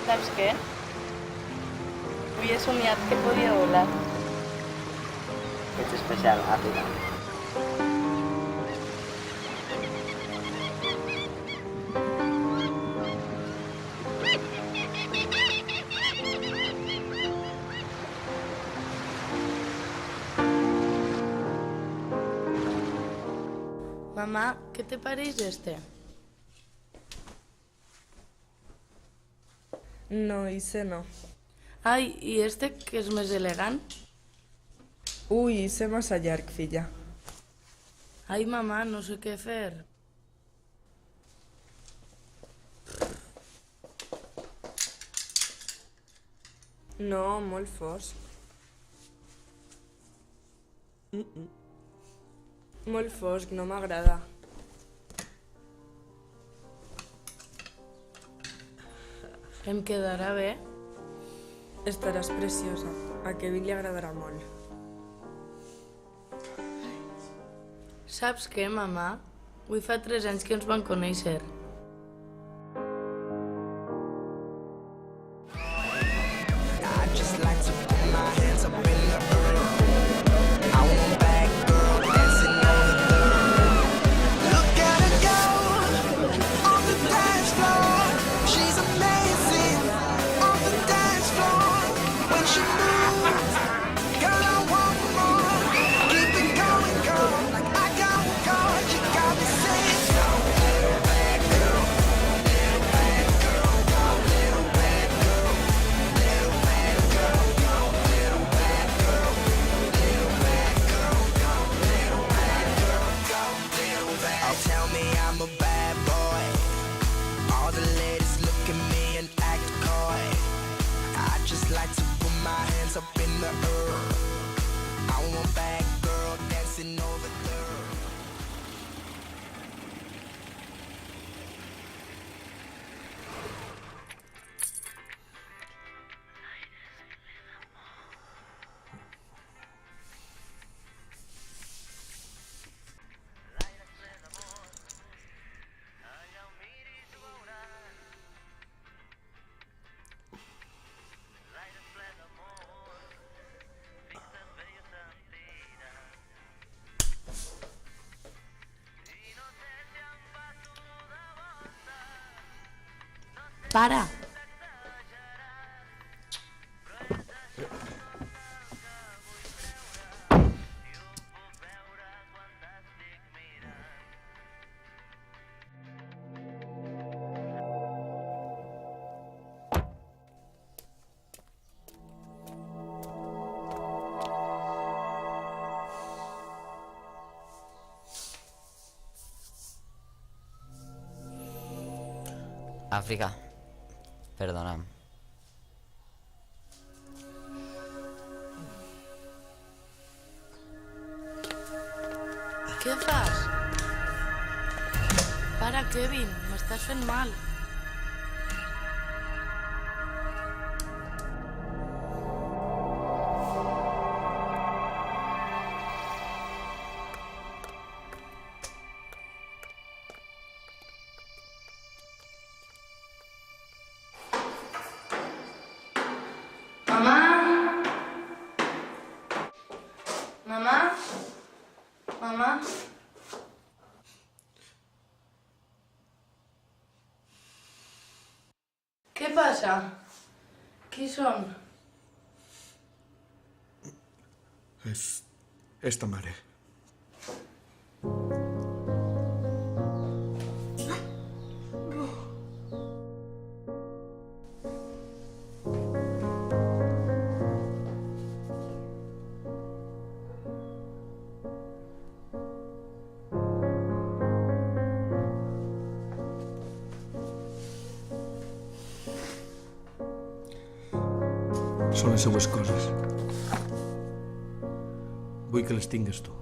Saps què? Avui he somiat que podia volar. Ets especial, Àfrica. Mamá, ¿qué te parece este? No, ese no. Ai, i este que és més elegant? Ui, ese massa llarg, filla. Ai, mamà, no sé què fer. No, molt fosc. Molt fosc, no m'agrada. Em quedarà bé? Estaràs preciosa. A Kevin li agradarà molt. Saps què, mamà? Avui fa 3 anys que ens vam conèixer. Para! Àfrica, perdona'm. Què fas? Para, Kevin, m'estàs fent mal. Mamà? Mamà? Mamà? Què passa? Qui són? És ta mare. Són les seues coses. Vull que les tingues tu.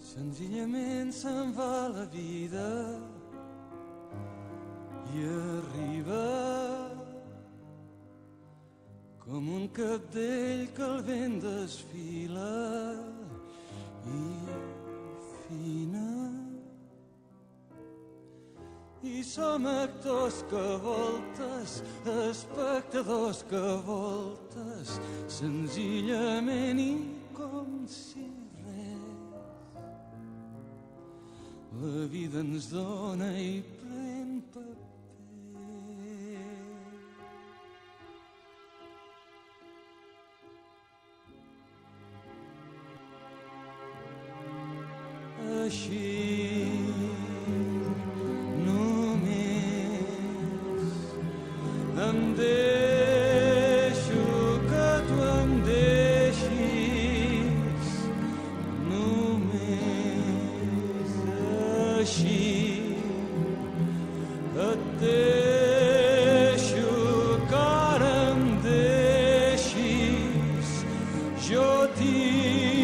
Senzillament se'n va la vida i arriba com un cabdell que el vent desfila i fina. I som actors que voltes, espectadors que voltes, senzillament i com si res. La vida ens dona i pren paper. Així em deixo que tu em deixis, només així et deixo que ara em deixis, jo t'hi